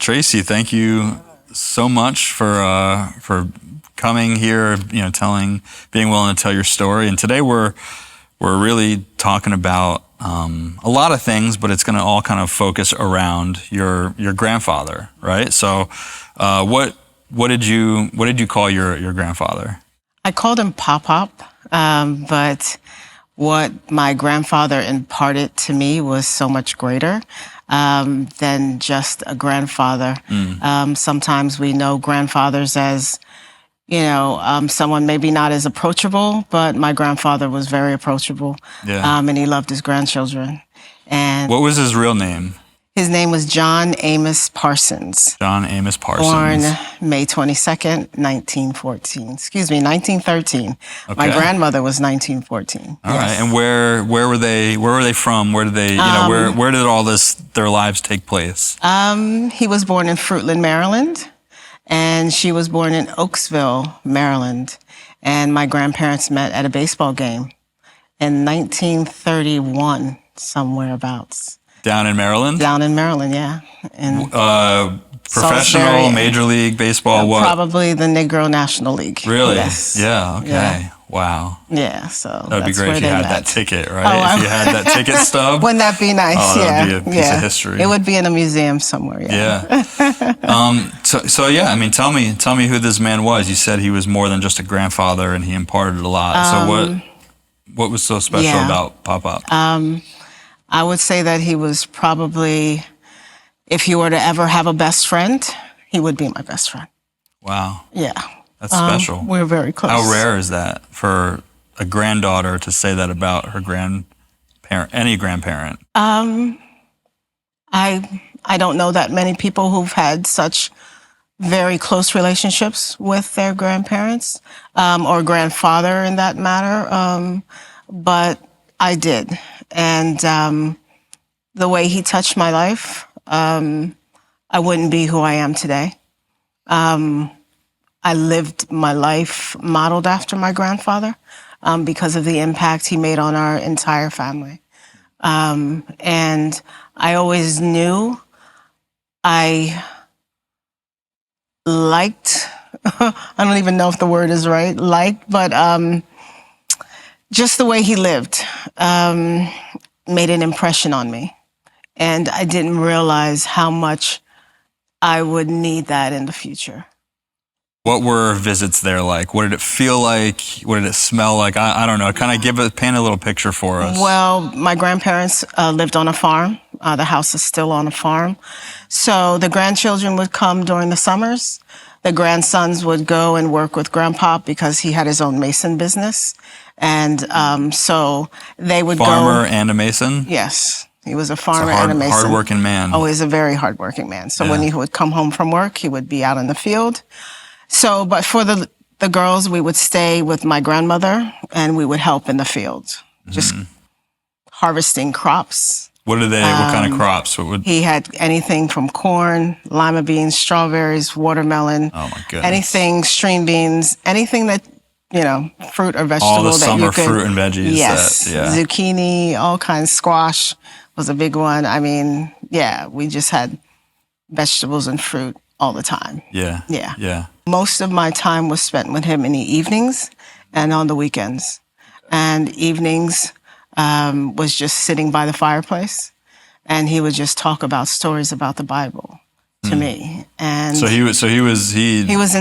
Traci, thank you so much for coming here, being willing to tell your story. And today we're really talking about a lot of things, but it's going to all kind of focus around your grandfather, right? So, what did you call your grandfather? I called him Pop, but what my grandfather imparted to me was so much greater than just a grandfather. Sometimes we know grandfathers as, someone maybe not as approachable, but my grandfather was very approachable. Yeah. And he loved his grandchildren. And what was his real name? His name was John Amos Parsons. John Amos Parsons. Born May 22nd, 1913. Okay. My grandmother was 1914. All right. And where were they from? Where did they, where did all their lives take place? He was born in Fruitland, Maryland, and she was born in Oaksville, Maryland. And my grandparents met at a baseball game in 1931, somewhere abouts. Down in Maryland? Down in Maryland, yeah. And professional, Salisbury, Major League Baseball, what? Probably the Negro National League. Really? Yes. Yeah, okay. Yeah. Wow. Yeah, so that would be great if you had that ticket, right? Oh, if you had that ticket stub. Wouldn't that be nice? That would be a piece of history. It would be in a museum somewhere, yeah. So I mean, tell me who this man was. You said he was more than just a grandfather and he imparted a lot. So what was so special about Pop? I would say that he was probably, if you were to ever have a best friend, he would be my best friend. Wow. Yeah. That's special. We're very close. How rare is that for a granddaughter to say that about her any grandparent? I don't know that many people who've had such very close relationships with their grandparents, or grandfather in that matter. But I did. And the way he touched my life, I wouldn't be who I am today. I lived my life modeled after my grandfather because of the impact he made on our entire family. And I always knew I liked, I don't even know if the word is right, but just the way he lived made an impression on me. And I didn't realize how much I would need that in the future. What were visits there like? What did it feel like? What did it smell like? I don't know. Kind of paint a little picture for us. Well, my grandparents lived on a farm. The house is still on a farm. So the grandchildren would come during the summers. The grandsons would go and work with Grandpa because he had his own mason business. And so they would Farmer and a mason? Yes. He was a farmer and a mason. Hard-working man. Oh, he's a very hard-working man. So when he would come home from work, he would be out in the field. So, but for the girls, we would stay with my grandmother and we would help in the field, just harvesting crops. What kind of crops? He had anything from corn, lima beans, strawberries, watermelon. Oh my goodness. Anything, string beans, anything that, fruit or vegetable. All the that summer you could, fruit and veggies. Yes. Zucchini, all kinds. Squash was a big one. I mean, we just had vegetables and fruit all the time. Yeah. Most of my time was spent with him in the evenings and on the weekends. And evenings was just sitting by the fireplace, and he would just talk about stories about the Bible to me. And so he was intentional. He was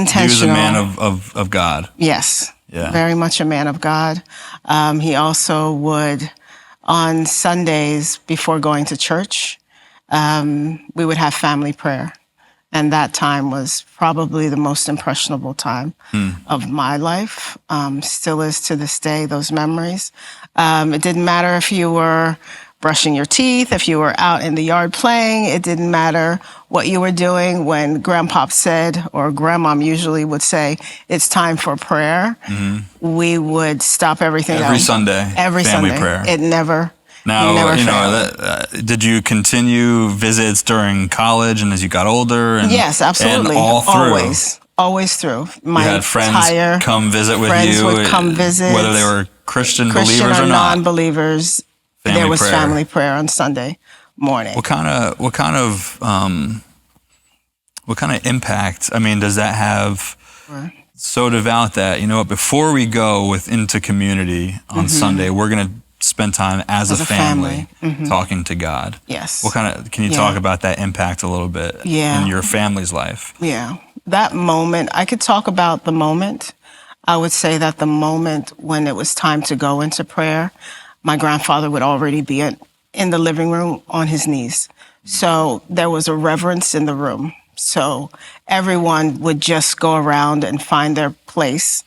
a man of God. Yes. Yeah. Very much a man of God. He also would, on Sundays before going to church, we would have family prayer. And that time was probably the most impressionable time of my life. Still is to this day, those memories. It didn't matter if you were brushing your teeth, if you were out in the yard playing. It didn't matter what you were doing. When Grandpa said, or Grandmom usually would say, it's time for prayer, we would stop everything every Sunday. Every family Sunday. Prayer. It never. Now, did you continue visits during college and as you got older? Yes, absolutely. And all through? Always through. You had friends come visit with you? Friends would come visit. Whether they were Christian believers or not? Non-believers. There was family prayer on Sunday morning. What kind of what kind of impact, I mean, does that have? Sure. So devout that, you know what, before we go into community on Sunday, we're going to spend time as a family talking to God. Yes. What kind of, can you talk about that impact a little bit in your family's life? Yeah. That moment, I could talk about the moment. I would say that the moment when it was time to go into prayer, my grandfather would already be in the living room on his knees. So there was a reverence in the room. So everyone would just go around and find their place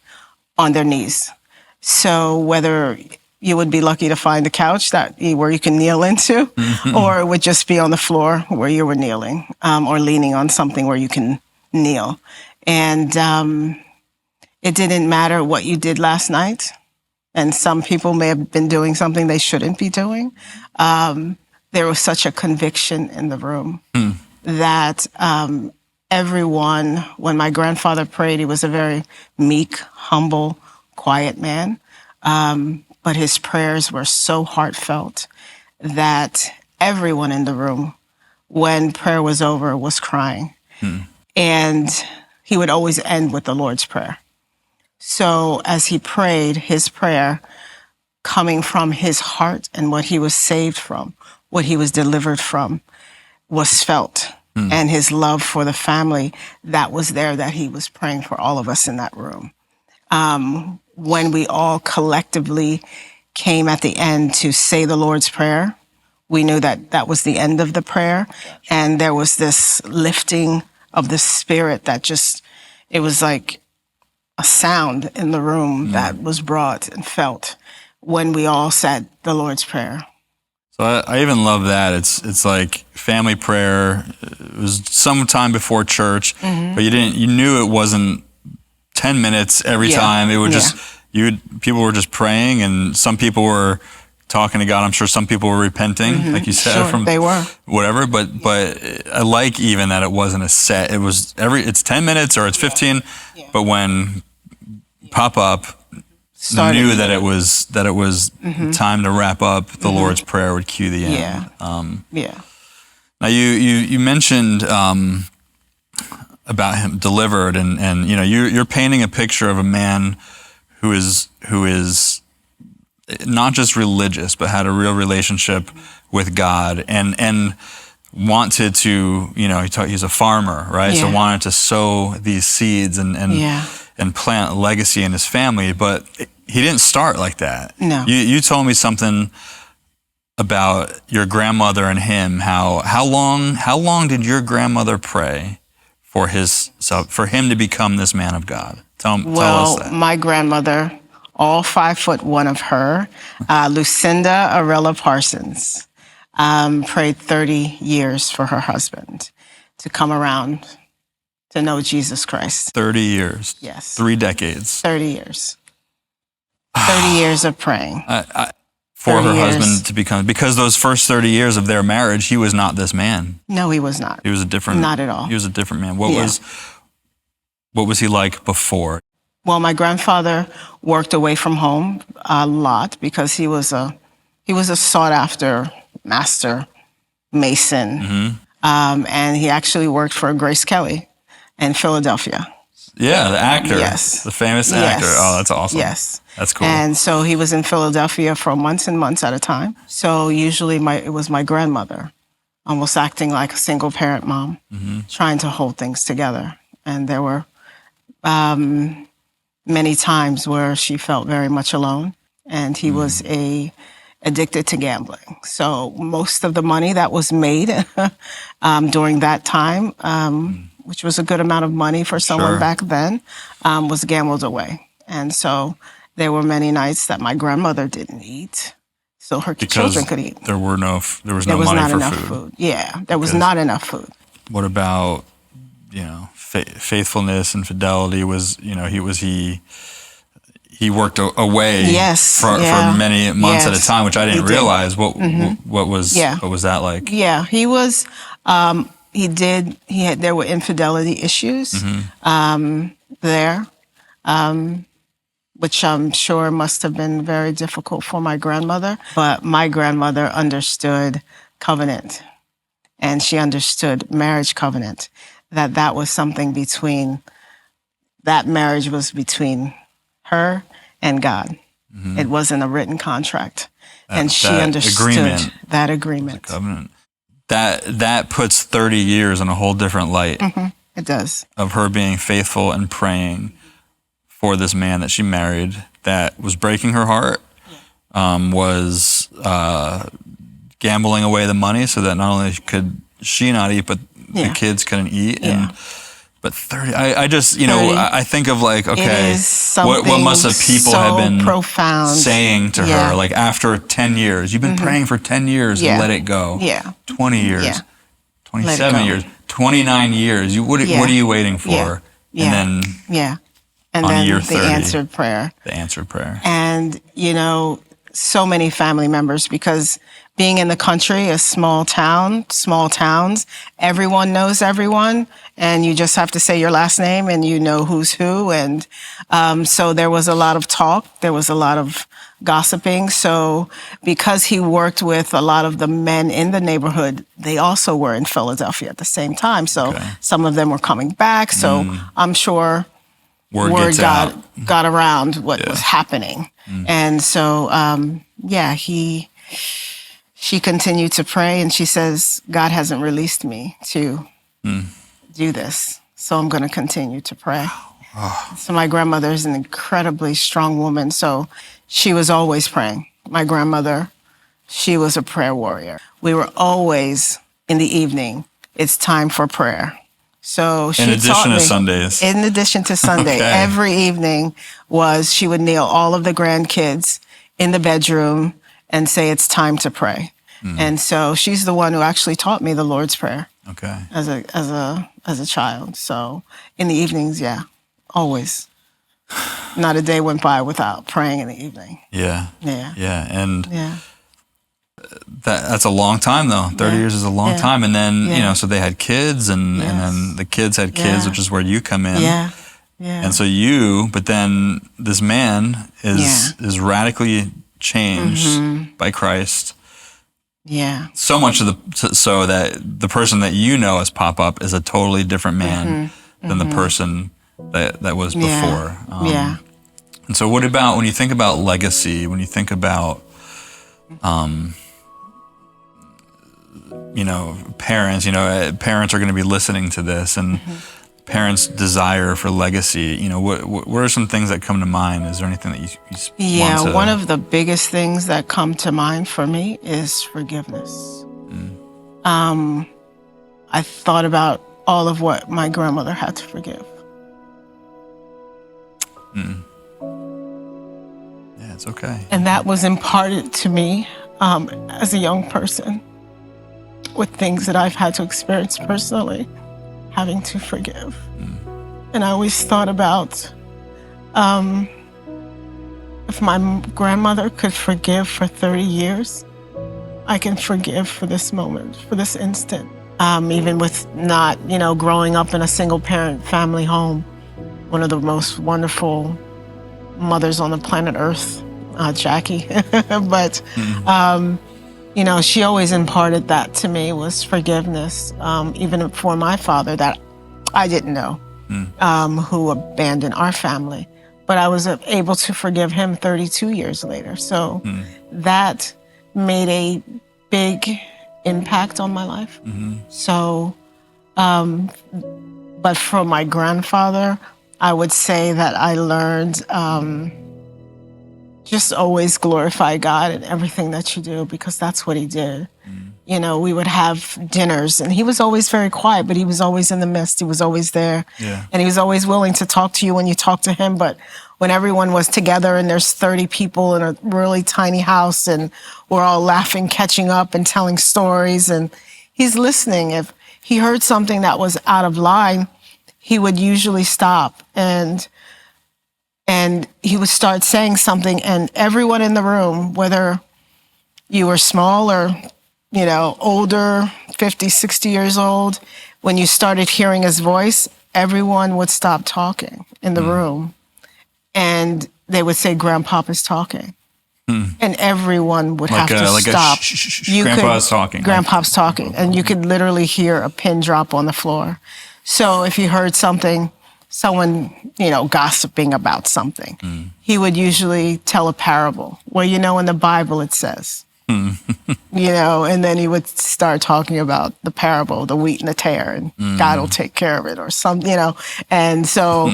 on their knees. So whether you would be lucky to find a couch where you can kneel into, or it would just be on the floor where you were kneeling, or leaning on something where you can kneel. And it didn't matter what you did last night. And some people may have been doing something they shouldn't be doing. There was such a conviction in the room that everyone, when my grandfather prayed, he was a very meek, humble, quiet man. But his prayers were so heartfelt that everyone in the room, when prayer was over, was crying. And he would always end with the Lord's Prayer. So as he prayed, his prayer coming from his heart and what he was saved from, what he was delivered from, was felt. And his love for the family that was there, that he was praying for all of us in that room. When we all collectively came at the end to say the Lord's Prayer, we knew that that was the end of the prayer. And there was this lifting of the spirit that it was like a sound in the room that was brought and felt when we all said the Lord's Prayer. So I even love that. It's like family prayer. It was sometime before church, but you knew it wasn't 10 minutes every time. It would people were just praying, and some people were talking to God. I'm sure some people were repenting, like you said, from they were. Whatever. But I like even that it wasn't a set. It was it's 10 minutes or it's 15, but when pop up, knew that it was time to wrap up. The Lord's Prayer would cue the end. Now you mentioned about him delivered, and you know you're painting a picture of a man who is not just religious, but had a real relationship with God, and wanted to, you know, he's a farmer, right? So wanted to sow these seeds and plant legacy in his family, but he didn't start like that. No. You told me something about your grandmother and him. How long did your grandmother pray for him to become this man of God? Tell us that. My grandmother, all 5'1" of her, Lucinda Arella Parsons, prayed 30 years for her husband to come around to know Jesus Christ. 30 years. Yes. 3 decades. 30 years. 30 years of praying. For her husband to become, because those first 30 years of their marriage, he was not this man. No, he was not. He was a different. Not at all. He was a different man. What was he like before? Well, my grandfather worked away from home a lot because he was a sought after master mason, and he actually worked for Grace Kelly in Philadelphia. Yeah, the actor. Yes. The famous actor. Oh, that's awesome. Yes. That's cool. And so he was in Philadelphia for months and months at a time. So usually it was my grandmother, almost acting like a single parent mom, trying to hold things together. And there were many times where she felt very much alone, and he was addicted to gambling. So most of the money that was made during that time, which was a good amount of money for someone back then, was gambled away. And so there were many nights that my grandmother didn't eat, so her children could eat. There was no money for food. Yeah, there was not enough food. What about, you know, faithfulness and fidelity? He worked away for many months at a time, which I didn't realize. What was that like? Yeah, he was. There were infidelity issues there, which I'm sure must have been very difficult for my grandmother. But my grandmother understood covenant, and she understood marriage covenant, that was something that marriage was between her and God. It wasn't a written contract. And she understood that agreement. Covenant. That puts 30 years in a whole different light. It does. Of her being faithful and praying for this man that she married that was breaking her heart, was gambling away the money so that not only could she not eat, but the kids couldn't eat. But 30, I just, I think of like, okay, what must have people have been profound saying to her, like after 10 years, you've been praying for 10 years, let it go. 20 years, 27 years, 29 years. What are you waiting for? And then, and on then year the 30, answered prayer. And, so many family members, because being in the country, a small towns, everyone knows everyone, and you just have to say your last name and you know who's who. And so there was a lot of talk. There was a lot of gossiping. So because he worked with a lot of the men in the neighborhood, they also were in Philadelphia at the same time. So some of them were coming back. So I'm sure word got around what was happening. And so, she continued to pray, and she says, God hasn't released me to do this, so I'm going to continue to pray. So my grandmother is an incredibly strong woman, so she was always praying. My grandmother, she was a prayer warrior. We were always, in the evening, it's time for prayer. So she in addition taught me, to Sundays. In addition to Sunday, every evening she would kneel all of the grandkids in the bedroom and say, it's time to pray. And so she's the one who actually taught me the Lord's Prayer. As a child. So in the evenings, always. Not a day went by without praying in the evening. And that's a long time, though. 30 years is a long time. And then, so they had kids, and then the kids had kids, which is where you come in. And so but then this man is radically changed by Christ. So much so that the person that you know as pop-up is a totally different man than the person that was before. And so what about, when you think about legacy, when you think about, parents, parents are going to be listening to this, and parents' desire for legacy, what are some things that come to mind? Is there anything that you want to... one of the biggest things that come to mind for me is forgiveness. I thought about all of what my grandmother had to forgive. It's okay. And that was imparted to me as a young person with things that I've had to experience personally, having to forgive. And I always thought about if my grandmother could forgive for 30 years, I can forgive for this moment, for this instant. Even with not, growing up in a single parent family home, one of the most wonderful mothers on the planet Earth, Jackie. But, she always imparted that to me, was forgiveness, even for my father that I didn't know, who abandoned our family. But I was able to forgive him 32 years later. So that made a big impact on my life. So, but from my grandfather, I would say that I learned just always glorify God in everything that you do, because that's what he did. We would have dinners, and he was always very quiet, but he was always in the midst. He was always there. And he was always willing to talk to you when you talked to him. But when everyone was together and there's 30 people in a really tiny house and we're all laughing, catching up and telling stories, and he's listening. If he heard something that was out of line, he would usually stop and he would start saying something, and everyone in the room, whether you were small or, older, 50, 60 years old, when you started hearing his voice, everyone would stop talking in the room. And they would say, Grandpapa's talking. And everyone would have to stop. Grandpa's talking. Grandpa's talking. And you could literally hear a pin drop on the floor. So if he heard something, someone, gossiping about something, he would usually tell a parable. Well, in the Bible it says, and then he would start talking about the parable, the wheat and the tare, and God will take care of it or something, And so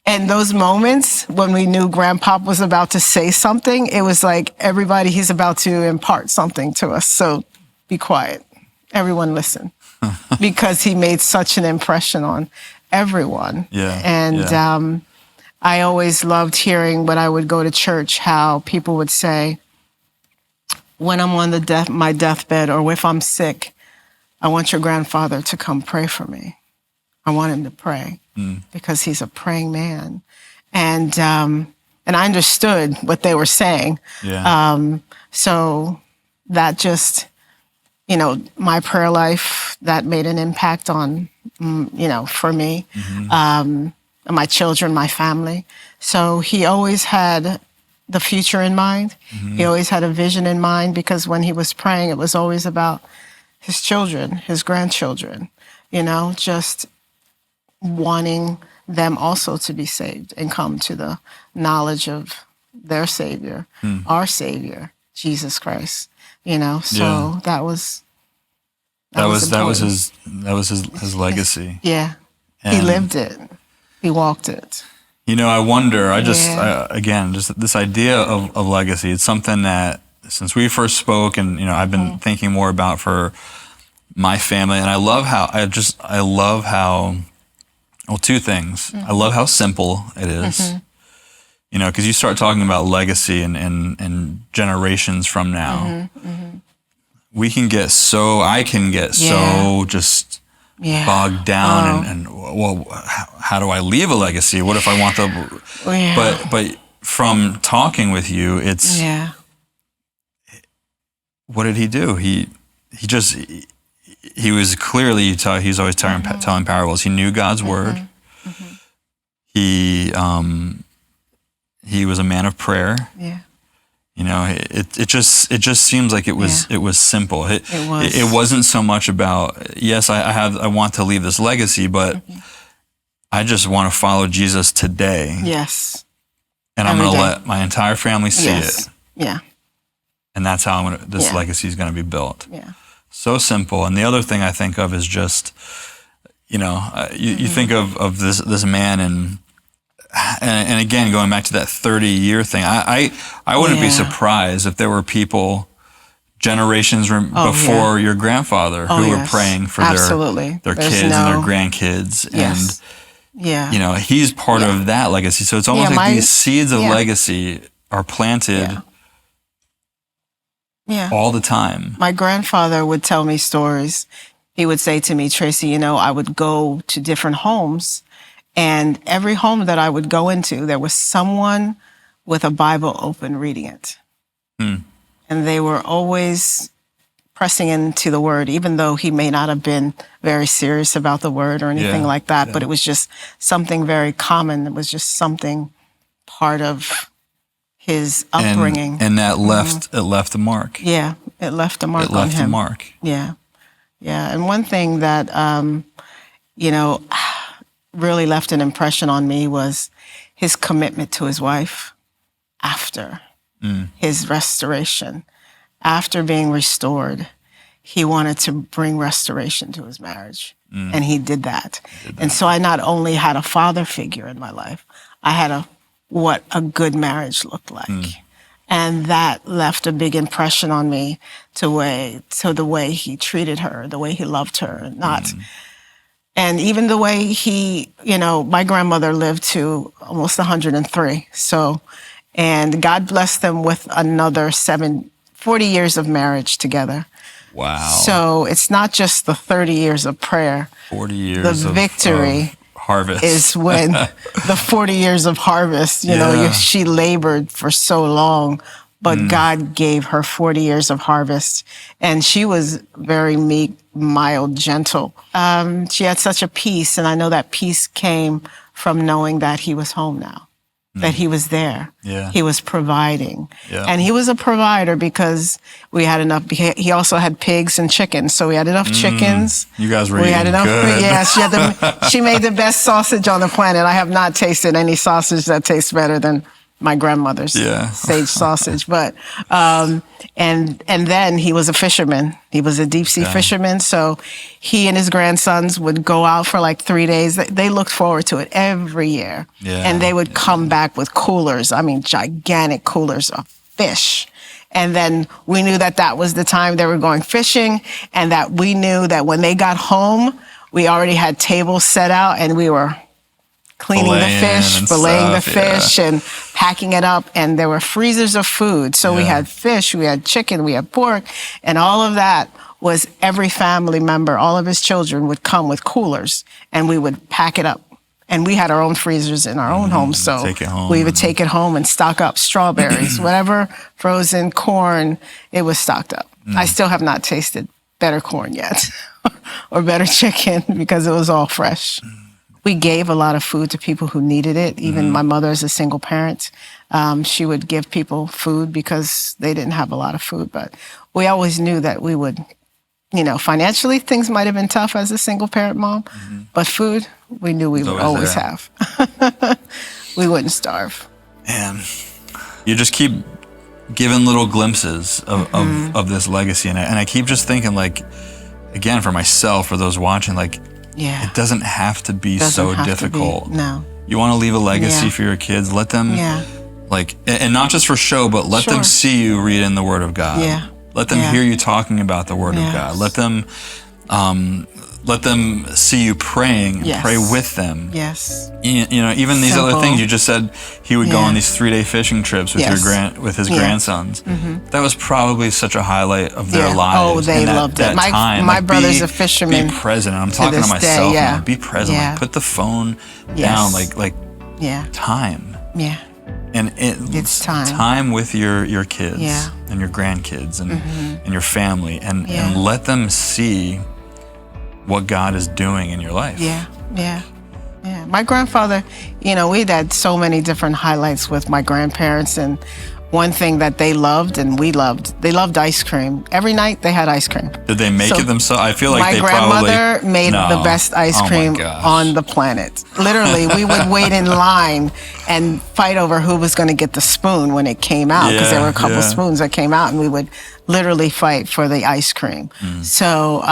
and those moments when we knew Grandpop was about to say something, it was like, everybody, he's about to impart something to us. So be quiet. Everyone listen. Because he made such an impression on everyone. Yeah. And I always loved hearing when I would go to church how people would say, when I'm on my deathbed, or if I'm sick, I want your grandfather to come pray for me. I want him to pray because he's a praying man. And I understood what they were saying. Yeah. So that just, my prayer life, that made an impact on, for me, my children, my family. So he always had the future in mind. He always had a vision in mind, because when he was praying, it was always about his children, his grandchildren, just wanting them also to be saved and come to the knowledge of their Savior, our Savior, Jesus Christ. So that was his legacy. Yeah, And he lived it. He walked it. I wonder. Again, just this idea of legacy. It's something that since we first spoke, and I've been thinking more about for my family, and I love how. Well, two things. I love how simple it is. Because you start talking about legacy and generations from now, I can get so just bogged down and well, how do I leave a legacy? What if I want but from talking with you, it's what did he do? He was clearly, he's always telling parables. He knew God's word. He was a man of prayer. Yeah. It just seems like it was simple. It wasn't so much about, yes, I want to leave this legacy, but I just want to follow Jesus today. Yes. And I'm going to let my entire family see it. Yeah. And that's how this legacy is going to be built. Yeah. So simple. And the other thing I think of is just, you think of this man and again, going back to that 30-year thing, I wouldn't be surprised if there were people generations before your grandfather who were praying for their kids and their grandkids. Yes. And, he's part of that legacy. So it's almost like these seeds of legacy are planted all the time. My grandfather would tell me stories. He would say to me, Tracy, I would go to different homes, and every home that I would go into, there was someone with a Bible open reading it. And they were always pressing into the word, even though he may not have been very serious about the word or anything like that, but it was just something very common. It was just something part of his upbringing. And that it left a mark. Yeah, it left a mark on him. It left a mark. Yeah. Yeah. And one thing that, really left an impression on me was his commitment to his wife after his restoration. After being restored, he wanted to bring restoration to his marriage. And he did that. And so I not only had a father figure in my life, I had what a good marriage looked like. And that left a big impression on me to the way he treated her, the way he loved her, and even the way he, my grandmother lived to almost 103. And God blessed them with another 40 years of marriage together. Wow. So it's not just the 30 years of prayer. 40 years the victory of harvest is when the 40 years of harvest, she labored for so long, but God gave her 40 years of harvest. And she was very meek, mild, gentle. She had such a peace, and I know that peace came from knowing that he was home now. that he was there. Yeah. He was providing. Yeah. And he was a provider because we had enough. He also had pigs and chickens. So we had enough chickens. You guys were We had eating enough. good. Yeah, she made the best sausage on the planet. I have not tasted any sausage that tastes better than my grandmother's sage sausage. But and then he was a fisherman. He was a deep sea fisherman. So he and his grandsons would go out for like 3 days. They looked forward to it every year. Yeah. And they would come back with coolers. I mean, gigantic coolers of fish. And then we knew that that was the time they were going fishing, and that we knew that when they got home, we already had tables set out and we were cleaning the fish, filleting the fish, and packing it up. And there were freezers of food. So we had fish, we had chicken, we had pork, and all of that was every family member, all of his children would come with coolers, and we would pack it up. And we had our own freezers in our own home, so we would take it home and stock up strawberries, whatever, frozen corn, it was stocked up. I still have not tasted better corn yet, or better chicken, because it was all fresh. We gave a lot of food to people who needed it. Even my mother, as a single parent, she would give people food because they didn't have a lot of food. But we always knew that we would, financially, things might have been tough as a single parent mom, but food, we knew we would always have. We wouldn't starve. And you just keep giving little glimpses of this legacy. And I keep just thinking, like, again, for myself, for those watching, like, it doesn't have to be so difficult. No. You want to leave a legacy for your kids, let them, like, and not just for show, but let them see you read in the Word of God. Yeah. Let them hear you talking about the Word of God. Let them see you praying and pray with them. Yes. Even these other things you just said, he would go on these 3-day fishing trips with with his grandsons. That was probably such a highlight of their lives. Oh, they loved it. My brother's a fisherman. Be present. I'm talking to myself now. Be present. Like, put the phone down. Like time. Yeah. And it's time with your kids and your grandkids and your family, and let them see what God is doing in your life. Yeah. My grandfather, we'd had so many different highlights with my grandparents, and one thing that they loved and we loved, they loved ice cream. Every night they had ice cream. Did they make it themselves? I feel like my they grandmother made the best ice cream on the planet. Literally, we would wait in line and fight over who was going to get the spoon when it came out, because there were a couple spoons that came out, and we would literally fight for the ice cream. So,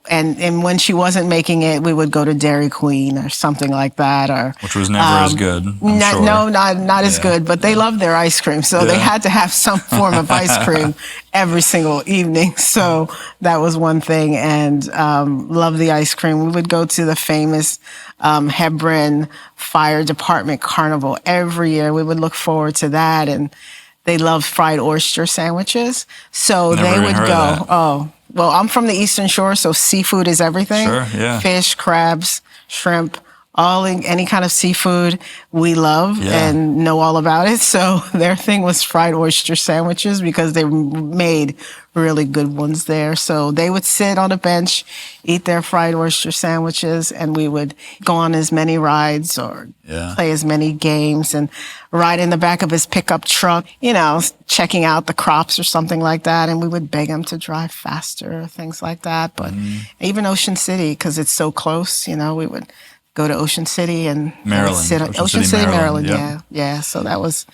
and when she wasn't making it, we would go to Dairy Queen or something like that, which was never as good. Sure. No, not as good. But they loved their ice cream, so they had to have some form of ice cream every single evening. So that was one thing, and loved the ice cream. We would go to the famous Hebron Fire Department Carnival every year. We would look forward to that, and they loved fried oyster sandwiches. So they would go. Well, I'm from the Eastern Shore, so seafood is everything. Sure, yeah. Fish, crabs, shrimp, any kind of seafood we love and know all about it. So their thing was fried oyster sandwiches, because they made really good ones there. So they would sit on a bench, eat their fried oyster sandwiches, and we would go on as many rides or play as many games and ride in the back of his pickup truck, checking out the crops or something like that. And we would beg him to drive faster, things like that. But even Ocean City, because it's so close, we would go to Ocean City and Maryland. Ocean City, Maryland. Yeah. So that was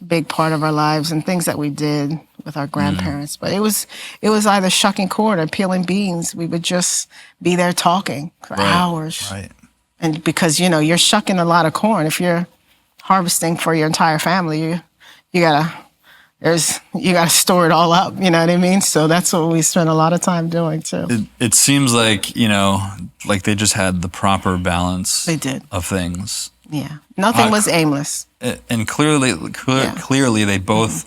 a big part of our lives and things that we did with our grandparents. But it was either shucking corn or peeling beans. We would just be there talking for hours. Right. And because, you're shucking a lot of corn. If you're harvesting for your entire family, you gotta store it all up, you know what I mean? So that's what we spent a lot of time doing too. It seems like, like they just had the proper balance of things. Yeah. Nothing was aimless. And clearly they both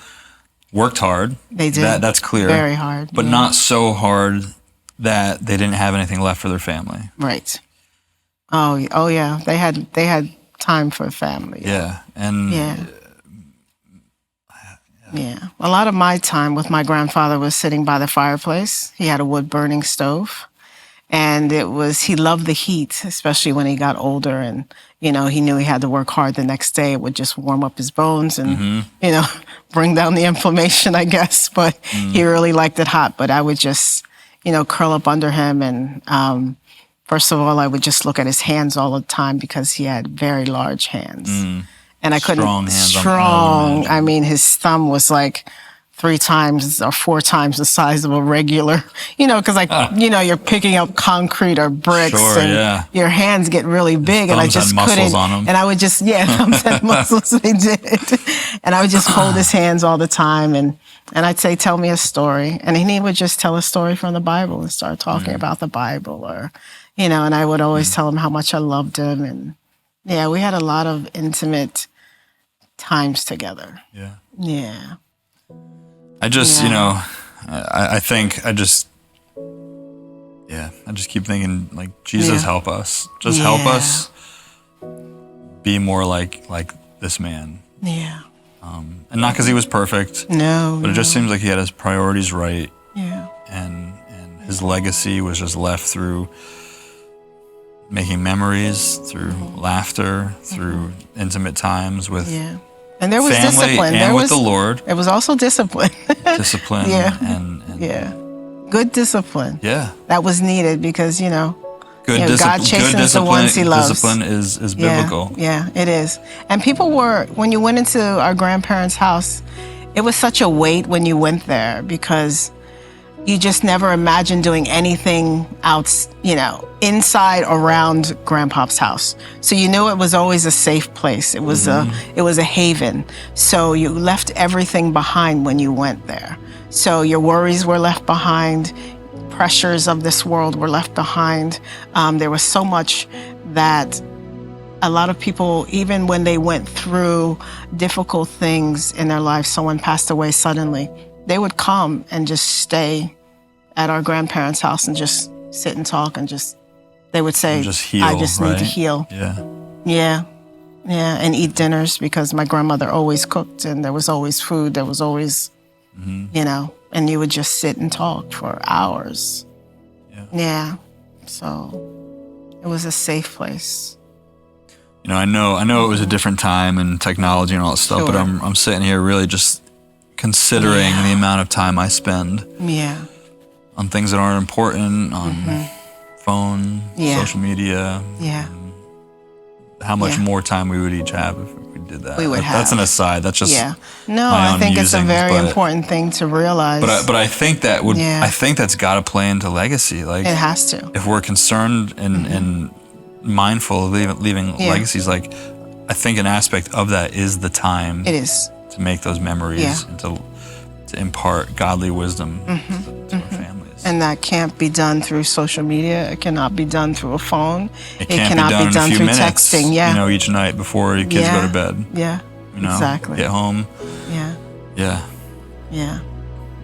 worked hard. They did. That's clear. Very hard. But not so hard that they didn't have anything left for their family. Right. Oh yeah. They had time for family. Yeah. And a lot of my time with my grandfather was sitting by the fireplace. He had a wood burning stove, And he loved the heat, especially when he got older, and, he knew he had to work hard the next day. It would just warm up his bones and, bring down the inflammation, I guess. But he really liked it hot. But I would just, curl up under him. And first of all, I would just look at his hands all the time because he had very large hands. And I couldn't, strong. I mean, his thumb was like 3 times or 4 times the size of a regular, because you're picking up concrete or bricks, and your hands get really big, and I just couldn't. And I would just, thumbs had muscles, they did. And I would just hold his hands all the time, and I'd say, "Tell me a story," and he would just tell a story from the Bible and start talking about the Bible, or, and I would always tell him how much I loved him, and we had a lot of intimate times together. Yeah. I just, I think I just keep thinking, like, Jesus, help us. Just help us be more like this man. Yeah. And not because he was perfect. No. But it just seems like he had his priorities right. Yeah. And his legacy was just left through making memories, through laughter, through intimate times with and there was family discipline. And with the Lord. There was also discipline. Discipline. And good discipline. Yeah. That was needed because, God chastens the discipline, ones he loves. Discipline is biblical. Yeah, it is. And people when you went into our grandparents' house, it was such a weight when you went there because you just never imagined doing anything out, inside around Grandpa's house. So you knew it was always a safe place. It was a haven. So you left everything behind when you went there. So your worries were left behind. Pressures of this world were left behind. There was so much that a lot of people, even when they went through difficult things in their life, someone passed away suddenly, they would come and just stay at our grandparents' house and just sit and talk and they would say, I just need to heal. Yeah. And eat dinners because my grandmother always cooked and there was always food. There was always, and you would just sit and talk for hours. Yeah. So it was a safe place. I know it was a different time and technology and all that stuff, but I'm sitting here really just considering the amount of time I spend on things that aren't important, on phone, social media. How much more time we would each have if we did that. We would have. That's an aside. That's just No, I think it's a very important thing to realize. But I think that I think that's got to play into legacy. Like it has to. If we're concerned and mindful of leaving legacies, like I think an aspect of that is the time. It is to make those memories and to impart godly wisdom to our families. And that can't be done through social media. It cannot be done through a phone. It cannot be done through minutes, texting. Each night before your kids go to bed. Exactly. Get home. Yeah. You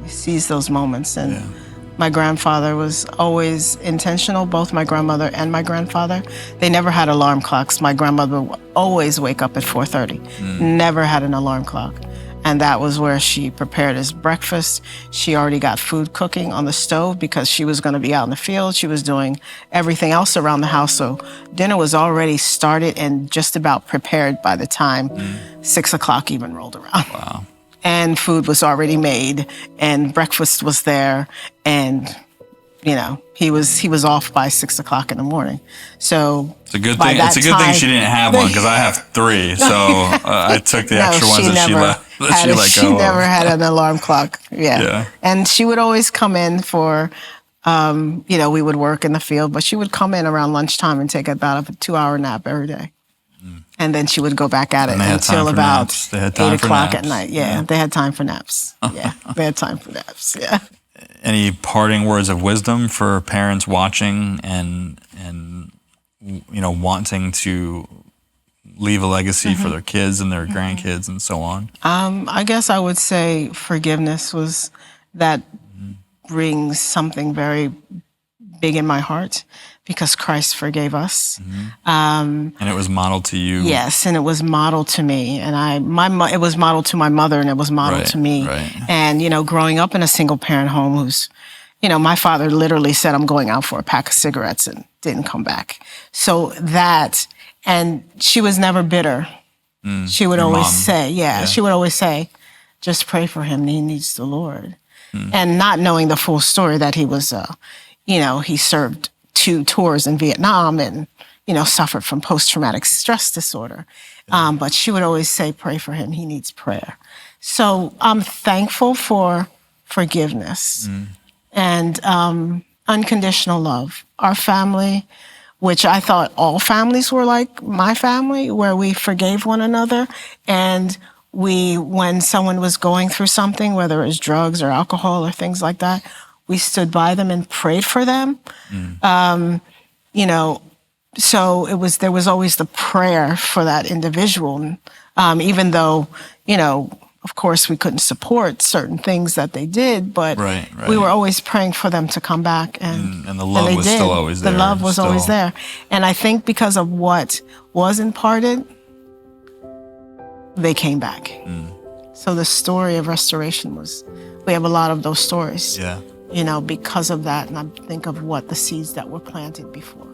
seize those moments. And my grandfather was always intentional, both my grandmother and my grandfather. They never had alarm clocks. My grandmother would always wake up at 4:30. Never had an alarm clock. And that was where she prepared his breakfast. She already got food cooking on the stove because she was going to be out in the field. She was doing everything else around the house. So dinner was already started and just about prepared by the time 6 o'clock even rolled around. Wow. And food was already made and breakfast was there. And, he was off by 6 o'clock in the morning. So it's a good thing. It's a good thing she didn't have one because I have 3. So I took the extra ones that she left. She never had an alarm clock. And she would always come in for, we would work in the field, but she would come in around lunchtime and take about a 2-hour nap every day. And then she would go back at it until about 8 o'clock at night. They had time for naps. They had time for naps. Any parting words of wisdom for parents watching and wanting to leave a legacy for their kids and their grandkids and so on? I guess I would say forgiveness brings something very big in my heart because Christ forgave us. And it was modeled to you. Yes, and it was modeled to me. And it was modeled to my mother and it was modeled to me. Right. And, growing up in a single parent home whose my father literally said, I'm going out for a pack of cigarettes, and didn't come back. So that, and she was never bitter. She would always say, she would always say, just pray for him. He needs the Lord. And not knowing the full story that he was, he served 2 tours in Vietnam and, suffered from post-traumatic stress disorder. But she would always say, pray for him. He needs prayer. So I'm thankful for forgiveness and unconditional love. Our family, which I thought all families were like my family, where we forgave one another. And when someone was going through something, whether it was drugs or alcohol or things like that, we stood by them and prayed for them. So there was always the prayer for that individual, even though, of course, we couldn't support certain things that they did, but we were always praying for them to come back. And the love was still always there. The love was always there. And I think because of what was imparted, they came back. So the story of restoration we have a lot of those stories, because of that. And I think of what the seeds that were planted before.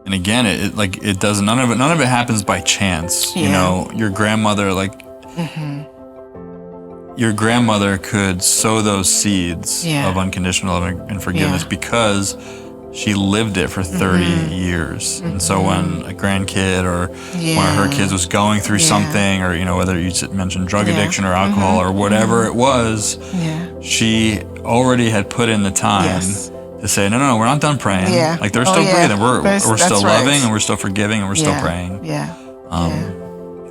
And again, it doesn't, none of it happens by chance. Your grandmother, your grandmother could sow those seeds of unconditional love and forgiveness because she lived it for 30 years. And so when a grandkid or one of her kids was going through something, or, whether you mentioned drug addiction or alcohol or whatever it was, she already had put in the time to say, no, we're not done praying. They're still breathing. We're still loving, and we're still forgiving, and we're still praying.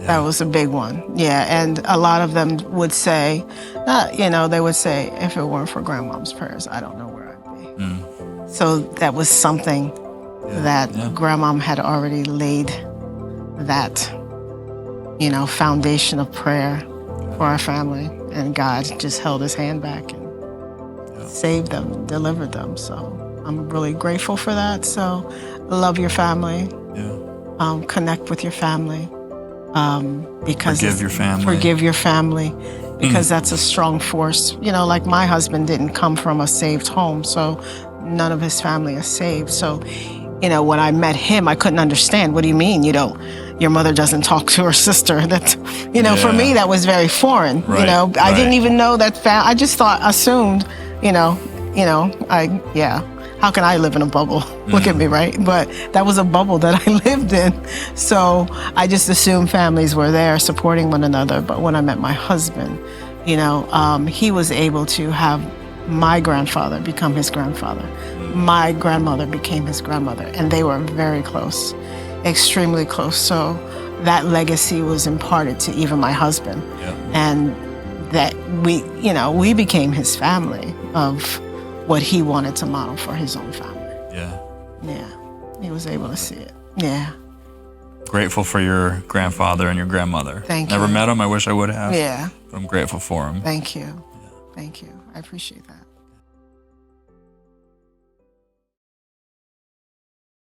That was a big one. And a lot of them would say, they would say, if it weren't for grandmom's prayers, I don't know where I'd be. So that was something that grandmom had already laid that, foundation of prayer for our family. And God just held his hand back and saved them, delivered them. So I'm really grateful for that. So love your family. Connect with your family. Because forgive your family. Forgive your family, because that's a strong force. Like my husband didn't come from a saved home, so none of his family is saved. So, when I met him, I couldn't understand. What do you mean? Your mother doesn't talk to her sister? That's, for me, that was very foreign. I didn't even know that. I just assumed, how can I live in a bubble? Look at me, right? But that was a bubble that I lived in. So I just assumed families were there supporting one another. But when I met my husband, he was able to have my grandfather become his grandfather. My grandmother became his grandmother. And they were very close, extremely close. So that legacy was imparted to even my husband. And that we became his family of what he wanted to model for his own family. He was able to see it. Grateful for your grandfather and your grandmother. Thank you. Never met him. I wish I would have. But I'm grateful for him. Thank you. Thank you. I appreciate that.